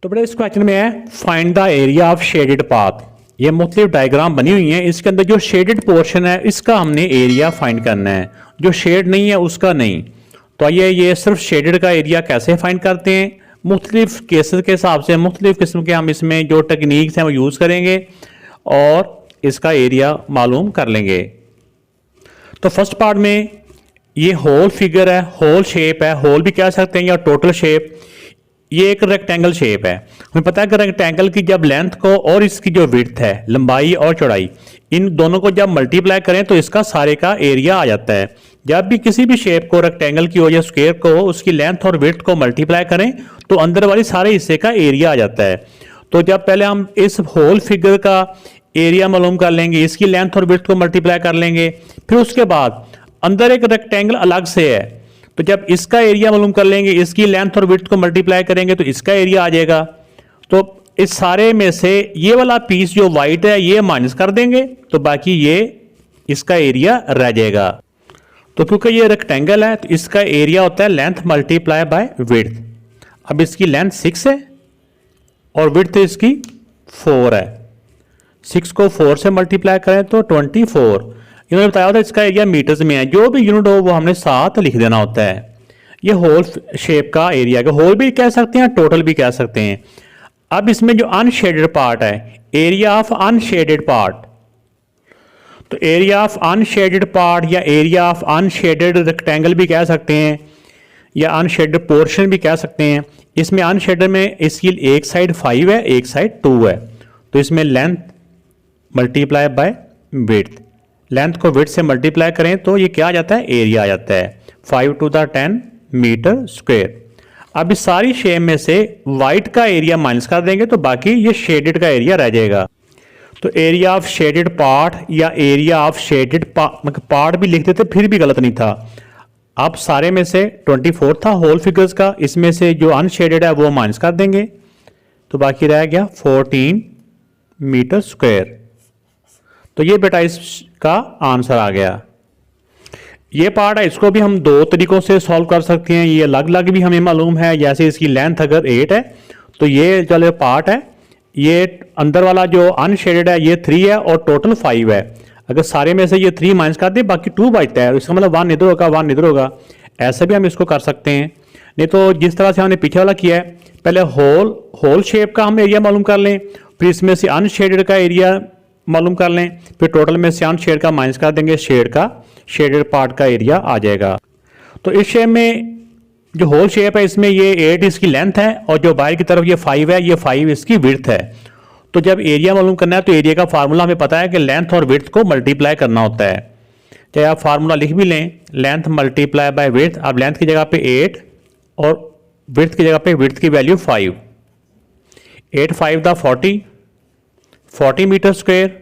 तो बेटा इस क्वेश्चन में है find the area of shaded path. ये मुख्तलिफ डायग्राम बनी हुई हैं, इसके अंदर जो शेडेड पोर्शन है इसका हमने एरिया फाइंड करना है, जो शेड नहीं है उसका नहीं। तो आइए ये सिर्फ शेडेड का एरिया कैसे फाइंड करते हैं, मुख्तलिफ केसेस के हिसाब से मुख्तलिफ किस्म के हम इसमें जो टेक्निक्स हैं वो यूज़ करेंगे और इसका एरिया मालूम कर लेंगे। तो फर्स्ट पार्ट में ये होल फिगर है, होल शेप है, होल भी कह सकते हैं या टोटल शेप। ये एक रेक्टेंगल शेप है। हमें पता है कि रेक्टेंगल की जब लेंथ को और इसकी जो विड्थ है, लंबाई और चौड़ाई, इन दोनों को जब मल्टीप्लाई करें तो इसका सारे का एरिया आ जाता है। जब भी किसी भी शेप को, रेक्टेंगल की हो या स्क्वायर को, उसकी लेंथ और विड्थ को मल्टीप्लाई करें तो अंदर वाली सारे हिस्से का एरिया आ जाता है। तो जब पहले हम इस होल फिगर का एरिया मालूम कर लेंगे, इसकी लेंथ और विड्थ को मल्टीप्लाई कर लेंगे, फिर उसके बाद अंदर एक रेक्टेंगल अलग से है, तो जब इसका एरिया मालूम कर लेंगे, इसकी लेंथ और विड्थ को मल्टीप्लाई करेंगे तो इसका एरिया आ जाएगा। तो इस सारे में से ये वाला पीस जो वाइट है ये माइनस कर देंगे तो बाकी ये इसका एरिया रह जाएगा। तो क्योंकि ये रेक्टेंगल है तो इसका एरिया होता है लेंथ मल्टीप्लाई बाय विड्थ। अब इसकी लेंथ 6 है और विड्थ इसकी 4 है। 6 को 4 से मल्टीप्लाई करें तो 24। इन्होंने बताया होता है इसका एरिया मीटर्स में है, जो भी यूनिट हो वो हमने साथ लिख देना होता है। ये होल शेप का एरिया का होल भी कह सकते हैं, टोटल भी कह सकते हैं। अब इसमें जो अनशेडेड पार्ट है, एरिया ऑफ अनशेडेड पार्ट, तो एरिया ऑफ अनशेडेड पार्ट या एरिया ऑफ अनशेडेड रेक्टेंगल भी कह सकते हैं या अनशेडेड पोर्शन भी कह सकते हैं। इसमें अनशेडेड में इसकी एक साइड 5 है, एक साइड 2 है, तो इसमें length multiply by width, length को विड्थ से मल्टीप्लाई करें तो ये क्या आ जाता है, एरिया आ जाता है 5 to the 10 मीटर स्क्वायर। अब इस सारी शेप में से वाइट का एरिया माइनस कर देंगे तो बाकी ये शेडेड का एरिया रह जाएगा। तो एरिया ऑफ शेडेड पार्ट या एरिया ऑफ शेडेड पार्ट भी लिख देते फिर भी गलत नहीं था। अब सारे में से 24 था होल फिगर्स का, इसमें से जो अनशेडेड है वो माइनस कर देंगे तो बाकी रह गया 14 मीटर स्क्वायर। तो ये बेटा इसका आंसर आ गया। ये पार्ट है, इसको भी हम दो तरीकों से सॉल्व कर सकते हैं, ये अलग अलग भी हमें मालूम है। जैसे इसकी लेंथ अगर 8 है तो ये जो पार्ट है ये अंदर वाला जो अनशेडेड है ये 3 है और टोटल 5 है। अगर सारे में से ये 3 माइनस कर दे बाकी 2 बचता है, इसका मतलब 1 इधर होगा 1 इधर होगा। ऐसे भी हम इसको कर सकते हैं। नहीं तो जिस तरह से हमने पीछे वाला किया है, पहले होल शेप का हम एरिया मालूम कर लें, फिर इसमें से अनशेडेड का एरिया मालूम कर लें, फिर टोटल में से अनशेड का माइनस कर देंगे, शेडेड पार्ट का एरिया आ जाएगा। तो इस शेप में जो होल शेप है इसमें ये 8 इसकी लेंथ है और जो बाहर की तरफ ये 5 है, ये 5 इसकी विड्थ है। तो जब एरिया मालूम करना है तो एरिया का फार्मूला हमें पता है कि लेंथ और विड्थ को मल्टीप्लाई करना होता है। चाहे आप फार्मूला लिख भी लें, लेंथ मल्टीप्लाई बाय विड्थ। अब लेंथ की जगह पे 8 और विड्थ की जगह पे विड्थ की वैल्यू 5, 8 5 दा 40 मीटर स्क्वायर।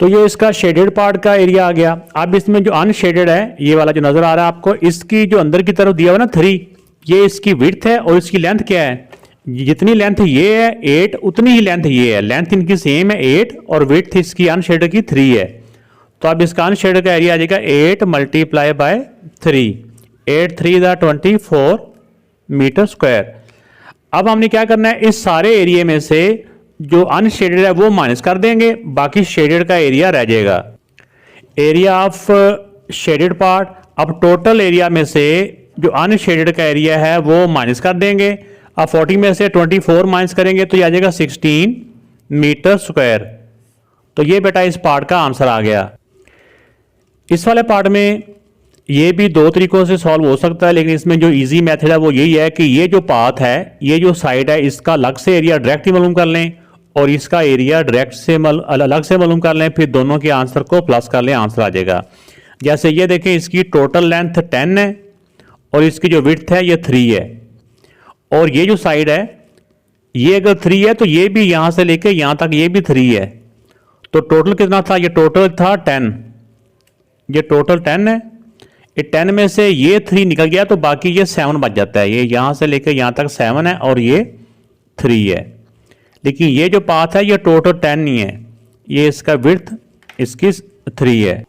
तो ये इसका शेडेड पार्ट का एरिया आ गया। अब इसमें जो अनशेडेड है ये वाला जो नजर आ रहा है आपको, इसकी जो अंदर की तरफ दिया हुआ ना 3, ये इसकी विड्थ है और इसकी लेंथ क्या है, जितनी लेंथ ये है 8 उतनी ही लेंथ ये है। लेंथ इनकी सेम है 8 और विड्थ इसकी अनशेडेड की 3 है। तो अब इसका अनशेडेड का एरिया आ जाएगा 8 मल्टीप्लाई बाय 3, 8 3 दा 24 मीटर स्क्वायर। अब हमने क्या करना है, इस सारे एरिया में से जो अनशेडेड है वो माइनस कर देंगे, बाकी शेडेड का एरिया रह जाएगा। एरिया ऑफ शेडेड पार्ट, अब टोटल एरिया में से जो अनशेडेड का एरिया है वो माइनस कर देंगे। अब 40 में से 24 माइनस करेंगे तो ये आ जाएगा 16 मीटर स्क्वायर। तो ये बेटा इस पार्ट का आंसर आ गया। इस वाले पार्ट में ये भी दो तरीकों से सॉल्व हो सकता है, लेकिन इसमें जो इजी मेथड है वो यही है कि ये जो पाथ है, ये जो साइड है, इसका अलग से एरिया डायरेक्ट ही मालूम कर लें और इसका एरिया डायरेक्ट से अलग से मालूम कर लें, फिर दोनों के आंसर को प्लस कर लें, आंसर आ जाएगा। जैसे ये देखें, इसकी टोटल लेंथ 10 है और इसकी जो विड्थ है ये 3 है और ये जो साइड है ये अगर 3 है तो ये भी यहां से लेके यहां तक ये भी 3 है। तो टोटल कितना था, ये टोटल था 10, ये टोटल 10 है। ये 10 में से ये 3 निकल गया तो बाकी ये 7 बच जाता है। ये यहां से लेकर यहां तक 7 है और ये 3 है। लेकिन ये जो पाथ है ये टोटल 10 नहीं है, ये इसका विड्थ इसकी 3 है।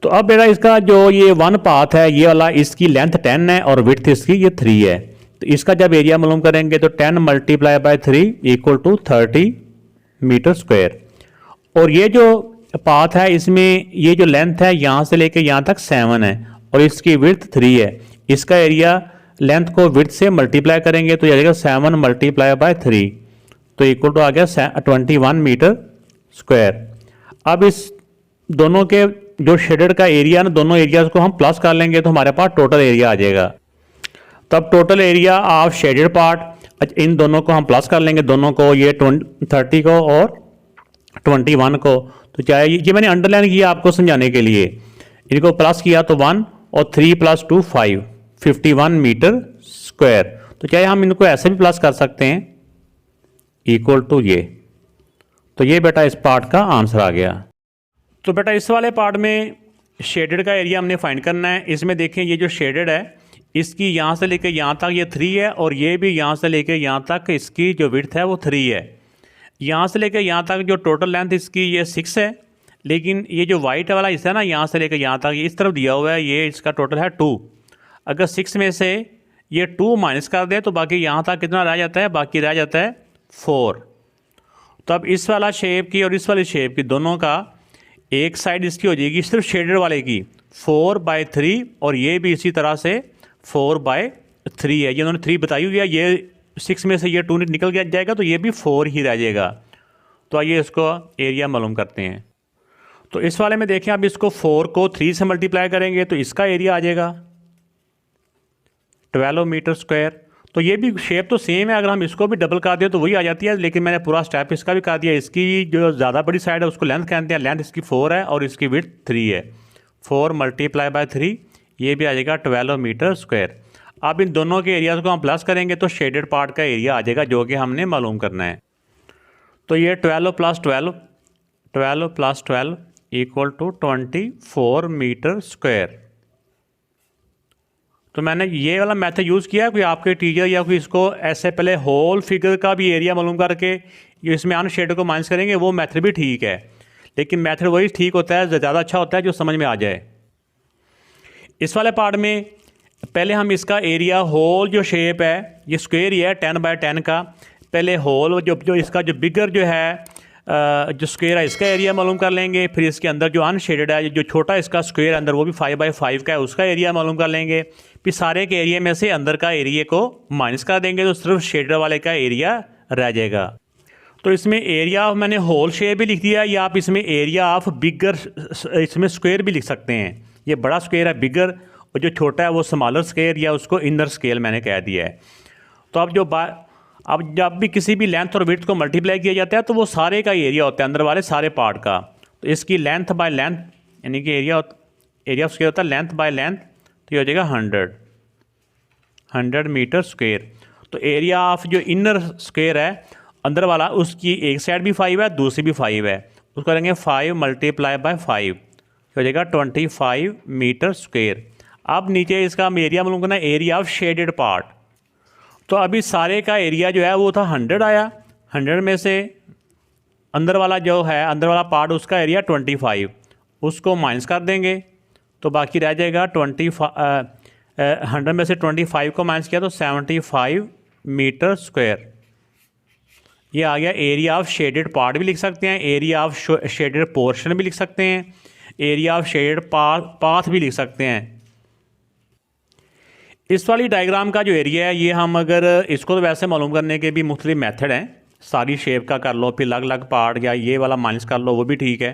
तो अब बेटा इसका जो ये 1 पाथ है ये वाला, इसकी लेंथ 10 है और विड्थ इसकी ये 3 है। तो इसका जब एरिया मालूम करेंगे तो 10 multiply by 3 equal to 30 metre square. और ये जो पाथ है इसमें ये जो लेंथ है यहाँ से लेके यहाँ तक 7 है और इसकी विड्थ 3 है। इसका एरिया लेंथ को विड्थ से मल्टीप्लाई करेंगे तो ये आ जाएगा 7 मल्टीप्लाई बाय 3 तो इक्वल टू आ गया 21 मीटर स्क्वायर। अब इस दोनों के जो शेडेड का एरिया ना दोनों एरियाज को हम प्लस कर लेंगे तो हमारे पास टोटल एरिया आ जाएगा। तब total area of shaded part in दोनों को हम प्लस कर लेंगे, दोनों को, ये 30 को और 21 को। तो चाहे ये मैंने अंडरलाइन किया आपको समझाने के लिए, इनको प्लस किया तो 1 और 3 + 2 5 51 मीटर स्क्वायर। तो चाहे हम इनको ऐसे भी प्लस कर सकते हैं इक्वल टू ये। तो ये बेटा इस पार्ट का आंसर आ गया। तो बेटा इस वाले पार्ट में शेडेड का एरिया हमने फाइंड करना है। इसमें देखें ये जो शेडेड है इसकी यहाँ से लेकर यहाँ तक ये 3 है और ये भी यहाँ से लेकर यहाँ तक इसकी जो विड्थ है वो 3 है। यहाँ से लेकर यहाँ तक जो टोटल लेंथ इसकी ये 6 है, लेकिन ये जो वाइट वाला हिस्सा है ना यहाँ से लेकर यहाँ तक ये इस तरफ दिया हुआ है, ये इसका टोटल है 2। अगर 6 में से ये 2 माइनस कर दे तो बाकी यहाँ तक कितना रह जाता है, बाकी रह जाता है 4। तो अब इस वाला शेप की और इस वाली शेप की दोनों का एक साइड इसकी हो जाएगी सिर्फ शेडेड वाले की 4/3 और ये भी इसी तरह से 4/3 है। ये उन्होंने 3 बताई हुई है, ये 6 में से ये 2 निकल गया जाएगा तो ये भी 4 ही रह जाएगा। तो आइए इसको एरिया मालूम करते हैं। तो इस वाले में देखें अब इसको 4 को 3 से मल्टीप्लाई करेंगे तो इसका एरिया आ जाएगा 12 मीटर स्क्वायर। तो ये भी शेप तो सेम है, अगर हम इसको भी डबल कर दें तो वही आ जाती है, लेकिन मैंने पूरा स्टेप इसका भी कर दिया। इसकी जो ज़्यादा बड़ी साइड है उसको लेंथ कहते हैं, लेंथ इसकी 4 है और इसकी विड्थ 3 है। 4 मल्टीप्लाई बाय 3 ये भी आ जाएगा 12 मीटर स्क्वायर। अब इन दोनों के एरियाज को हम प्लस करेंगे तो शेडेड पार्ट का एरिया आ जाएगा जो कि हमने मालूम करना है। तो ये 12 + 12 इक्वल टू 24 मीटर स्क्वायर। तो मैंने ये वाला मेथड यूज़ किया। कोई आपके टीचर या कोई इसको ऐसे पहले होल फिगर का भी एरिया मालूम करके जो इसमें अनशेडेड को माइनस करेंगे वो मेथड भी ठीक है, लेकिन मेथड वही ठीक होता है, ज़्यादा अच्छा होता है जो समझ में आ जाए। इस वाले पार्ट में पहले हम इसका एरिया होल जो शेप है ये स्क्वायर ही है 10/10 का। पहले होल जो इसका जो बिगर जो है जो स्क्वायर है इसका एरिया मालूम कर लेंगे। फिर इसके अंदर जो अनशेडेड है जो छोटा इसका स्क्वायर अंदर वो भी 5/5 का है उसका एरिया मालूम कर लेंगे। फिर सारे के एरिया में से अंदर का एरिया को माइनस कर देंगे तो सिर्फ शेडेड वाले का एरिया रह जाएगा। तो इसमें एरिया ऑफ मैंने होल शेप भी लिख दिया, या आप इसमें एरिया ऑफ बिगर इसमें स्क्वायर भी लिख सकते हैं। ये बड़ा स्क्वायर है बिगर और जो छोटा है वो स्मॉलर स्क्वायर या उसको इनर स्केल मैंने कह दिया है। तो अब जब भी किसी भी लेंथ और विड्थ को मल्टीप्लाई किया जाता है तो वो सारे का एरिया होता है अंदर वाले सारे पार्ट का। तो इसकी लेंथ बाय लेंथ यानी कि एरिया ऑफ स्क्वायर होता है लेंथ बाय लेंथ, तो ये हो जाएगा 100 मीटर स्क्वायर। तो एरिया ऑफ जो इनर स्क्वायर है अंदर वाला उसकी एक साइड भी 5 है दूसरी भी 5 है, उसको करेंगे 5 मल्टीप्लाई बाय 5 हो जाएगा 25 मीटर स्क्वायर। अब नीचे इसका हम एरिया मालूम करना है, एरिया ऑफ शेडेड पार्ट। तो अभी सारे का एरिया जो है वो था 100 आया, 100 में से अंदर वाला जो है अंदर वाला पार्ट उसका एरिया 25, उसको माइनस कर देंगे तो बाकी रह जाएगा 100 में से 25 को माइनस किया तो 75 मीटर स्क्वायर। ये आ गया एरिया ऑफ शेडेड पार्ट भी लिख सकते हैं, एरिया ऑफ शेडेड पोर्शन भी लिख सकते हैं, एरिया ऑफ शेडेड पाथ भी लिख सकते हैं। इस वाली डायग्राम का जो एरिया है ये हम अगर इसको तो वैसे मालूम करने के भी मुख्तलिफ मेथड हैं, सारी शेप का कर लो फिर अलग अलग पार्ट या ये वाला माइनस कर लो वो भी ठीक है।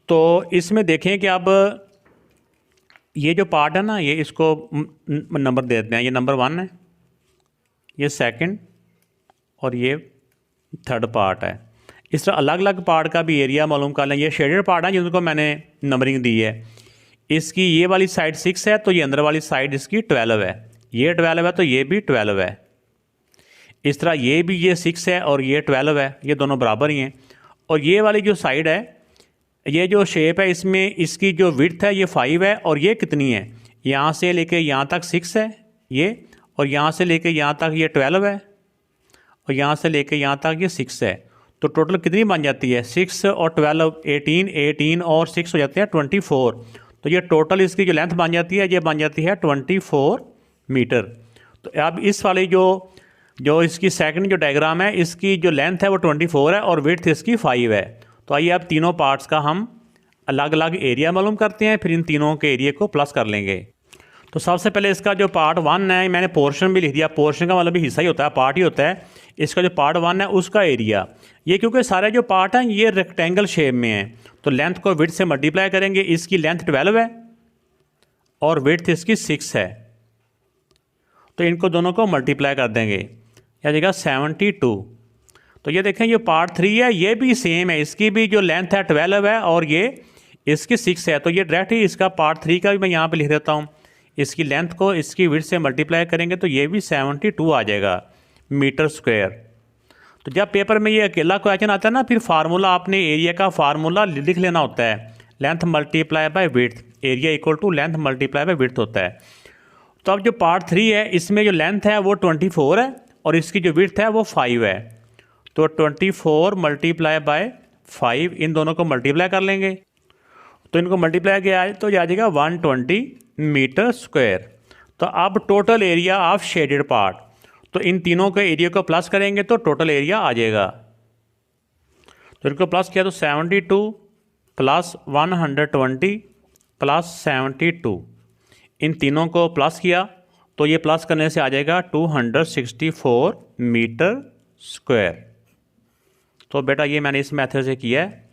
तो इसमें देखें कि अब ये जो पार्ट है ना ये इसको नंबर दे देते हैं, ये नंबर 1 है, ये सेकंड और ये थर्ड पार्ट है। इस तरह अलग अलग पार्ट का भी एरिया मालूम कर लें। ये शेडेड पार्ट है जिनको मैंने नंबरिंग दी है, इसकी ये वाली साइड 6 है तो ये अंदर वाली साइड इसकी 12 है, ये 12 है तो ये भी 12 है। इस तरह ये भी ये 6 है और ये 12 है, ये दोनों बराबर ही हैं। और ये वाली जो साइड है ये जो शेप है इसमें इसकी जो विड्थ है ये 5 है और ये कितनी है, यहाँ से लेके यहाँ तक 6 है ये, और यहाँ से लेके यहाँ तक ये 12 है और यहाँ से लेके यहाँ तक ये 6 है। तो टोटल कितनी बन जाती है 6 और 12 18 और 6 हो जाते हैं 24। तो ये टोटल इसकी जो लेंथ बन जाती है ये बन जाती है 24 मीटर। तो अब इस वाली जो इसकी सेकंड जो डायग्राम है, इसकी जो लेंथ है वो 24 है और विड्थ इसकी 5 है। तो आइए अब तीनों पार्ट्स का हम अलग अलग एरिया मालूम करते हैं, फिर इन तीनों के एरिया को प्लस कर लेंगे। तो सबसे पहले इसका जो पार्ट 1 है, मैंने पोर्शन भी लिख दिया, पोर्शन का मतलब भी हिस्सा ही होता है, पार्ट ही होता है। इसका जो पार्ट 1 है उसका एरिया, ये क्योंकि सारे जो पार्ट हैं ये रेक्टेंगल शेप में हैं, तो लेंथ को विड्थ से मल्टीप्लाई करेंगे। इसकी लेंथ 12 है और विड्थ इसकी 6 है, तो इनको दोनों को मल्टीप्लाई कर देंगे, या जाएगा 72। तो ये देखें, ये पार्ट 3 है, ये भी सेम है, इसकी भी जो लेंथ है 12 है और ये इसकी 6 है। तो ये डायरेक्ट ही इसका पार्ट 3 का भी मैं यहाँ पे लिख देता हूँ। इसकी लेंथ को इसकी विड्थ से मल्टीप्लाई करेंगे तो ये भी 72 आ जाएगा मीटर स्क्वायर। तो जब पेपर में ये अकेला क्वेश्चन आता है ना, फिर फार्मूला आपने एरिया का फार्मूला लिख लेना होता है, length multiply by width, area equal to length multiply by width होता है। तो अब जो पार्ट 3 है, इसमें जो लेंथ है वो 24 है और इसकी जो विड्थ है वो 5 है। तो 24 मल्टीप्लाई बाय 5, इन दोनों को मल्टीप्लाई कर लेंगे। तो इनको मल्टीप्लाई किया तो आ जाएगा 120 मीटर स्क्वायर। तो अब total area of shaded part, तो इन तीनों के एरिया को प्लस करेंगे तो टोटल एरिया आ जाएगा। तो इनको प्लस किया तो 72 प्लस 120 प्लस 72, इन तीनों को प्लस किया तो ये प्लस करने से आ जाएगा 264 मीटर स्क्वायर। तो बेटा ये मैंने इस मेथड से किया है,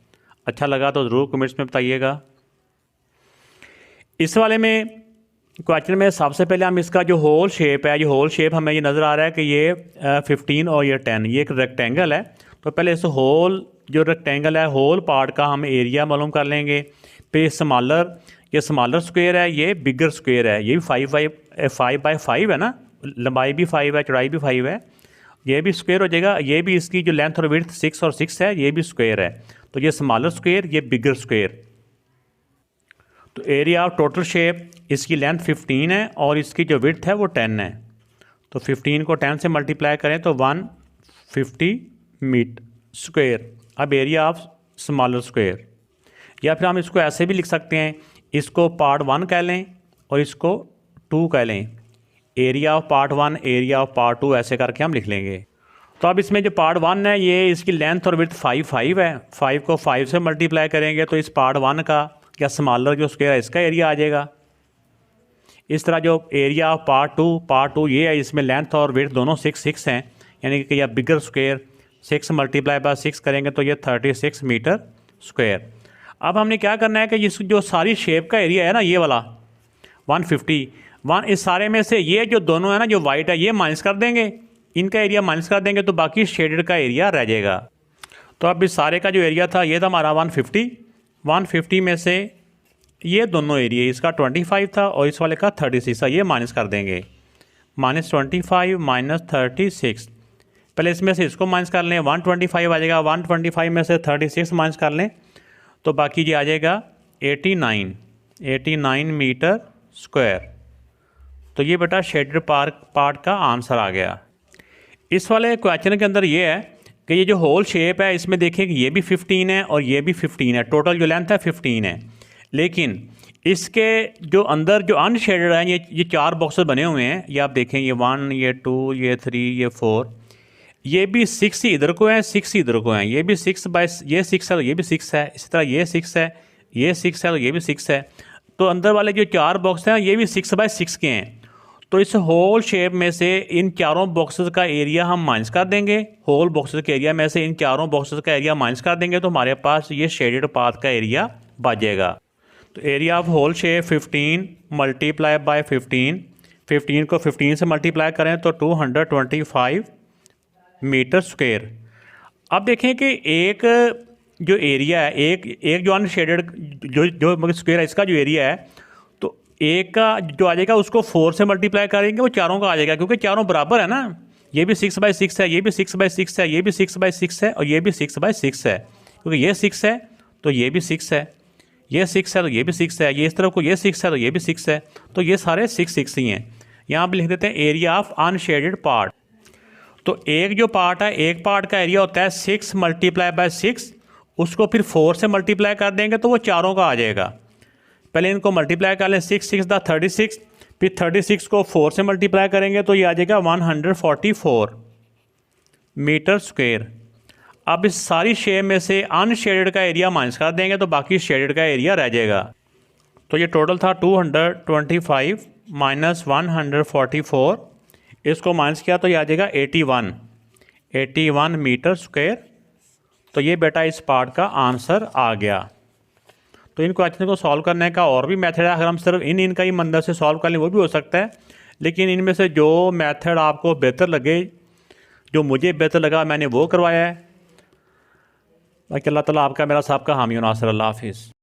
अच्छा लगा तो ज़रूर कमेंट्स में बताइएगा। इस वाले में क्वेश्चन में सबसे पहले हम इसका जो होल शेप है, ये होल शेप हमें ये नज़र आ रहा है कि ये 15 और ये 10, ये एक रेक्टेंगल है। तो पहले इस होल जो रेक्टेंगल है, होल पार्ट का हम एरिया मालूम कर लेंगे। फिर स्मॉलर, ये स्मॉलर स्क्वायर है, ये बिगर स्क्वायर है, ये भी 5 बाई 5 है ना, लंबाई भी 5 है, चौड़ाई भी 5 है, ये भी स्क्वायर हो जाएगा। ये भी इसकी जो लेंथ और विड्थ 6 और 6 है, ये भी स्क्वायर है। तो ये स्मॉलर स्क्वायर, ये बिगर स्क्वायर। तो एरिया ऑफ टोटल शेप, इसकी लेंथ 15 है और इसकी जो विड्थ है वो 10 है। तो 15 को 10 से मल्टीप्लाई करें तो 150 मीटर स्क्वायर। अब एरिया ऑफ स्मॉलर स्क्वायर, या फिर हम इसको ऐसे भी लिख सकते हैं, इसको पार्ट 1 कह लें और इसको 2 कह लें। Area of part 1, area of part 2, ऐसे करके हम लिख लेंगे। तो अब इसमें जो पार्ट 1 है, ये इसकी लेंथ और विड्थ 5 है, 5 को 5 से मल्टीप्लाई करेंगे तो इस पार्ट 1 का या स्मॉलर जो स्क्वायर है इसका एरिया आ जाएगा। इस तरह जो एरिया ऑफ पार्ट 2 ये है, इसमें लेंथ और विड्थ दोनों 6 हैं, यानी कि यह बिगर स्क्वायर, 6 मल्टीप्लाई बाय 6 करेंगे तो ये 36 मीटर स्क्वायर। अब हमने क्या करना है कि इस जो सारी शेप का एरिया है ना, ये वाला 151, इस सारे में से ये जो दोनों है ना, जो वाइट है, ये माइनस कर देंगे, इनका एरिया माइनस कर देंगे तो बाकी शेडेड का एरिया रह जाएगा। तो अब इस सारे का जो एरिया था ये था हमारा 150 में से ये दोनों एरिया, इसका 25 था और इस वाले का 36 था, ये माइनस कर देंगे। -25 माइनस 36, पहले इसमें से इसको माइनस कर लें, 125 आ जाएगा। 125 में से 36 माइनस कर लें तो बाकी ये आ जाएगा 89 मीटर स्क्वायर। तो ये बेटा शेडेड पार्ट का आंसर आ गया। इस वाले क्वेश्चन के अंदर ये है कि ये जो होल शेप है, इसमें देखिए कि ये भी 15 है और ये भी 15 है, टोटल जो लेंथ है 15 है। लेकिन इसके जो अंदर जो अनशेडेड है, ये 4 बॉक्सेस बने हुए हैं, ये आप देखें, ये 1, ये 2, ये 3, ये 4, ये भी 6 ही इधर को हैं, 6 ही इधर को हैं, ये भी 6 बाय, ये 6 है तो ये भी 6 है, इसी तरह ये 6 है, ये 6 है तो ये भी 6 है। तो अंदर वाले जो 4 बॉक्स हैं ये भी 6 बाय 6 के हैं। तो इस होल शेप में से इन चारों बॉक्सेस का एरिया हम माइनस कर देंगे, होल बॉक्सेस के एरिया में से इन चारों बॉक्सेस का एरिया माइनस कर देंगे तो हमारे पास ये शेडेड पाथ का एरिया बच जाएगा। तो area of whole shape 15 multiply by 15 को 15 से मल्टीप्लाई करें तो 225 मीटर स्क्वायर। अब देखें कि एक जो एरिया है, एक जो अनशेडेड जो स्क्वायर है, इसका जो एरिया है, तो एक का जो आ जाएगा उसको 4 से मल्टीप्लाई करेंगे, वो चारों का आ जाएगा, क्योंकि चारों बराबर है ना। ये भी 6 बाय 6 है, ये भी 6 बाय 6 है, ये भी 6 बाय 6 है और ये भी 6 बाय 6 है, क्योंकि ये 6 है तो ये भी 6 है, ये 6 है तो ये भी 6 है, ये इस तरफ को ये 6 है तो ये भी 6 है, तो ये सारे 6 ही हैं। यहाँ पे लिख देते हैं एरिया ऑफ अनशेडेड पार्ट। तो एक जो पार्ट है, एक पार्ट का एरिया होता है 6 मल्टीप्लाई बाय 6, उसको फिर 4 से मल्टीप्लाई कर देंगे तो वो चारों का आ जाएगा। पहले इनको मल्टीप्लाई कर लें, 6 6 दा 36, फिर 36 को 4 से मल्टीप्लाई करेंगे तो ये आ जाएगा 144 मीटर स्क्वायर। अब इस सारी शेप में से अनशेडेड का एरिया माइनस कर देंगे तो बाकी शेडेड का एरिया रह जाएगा। तो ये टोटल था 225 माइनस 144, इसको माइनस किया तो ये आ जाएगा 81 मीटर स्क्वायर। तो ये बेटा इस पार्ट का आंसर आ गया। तो इन क्वेश्चन को सॉल्व करने का और भी मेथड है, अगर हम सिर्फ इनका ही मदद से सॉल्व कर लें वो भी हो सकता है, लेकिन इनमें से जो मेथड आपको बेहतर लगे, जो मुझे बेहतर लगा, मैंने वो करवाया है। बाकी अल्लाह ताला आपका मेरा सबका हामी और नासिर। अल्लाह हाफिज़।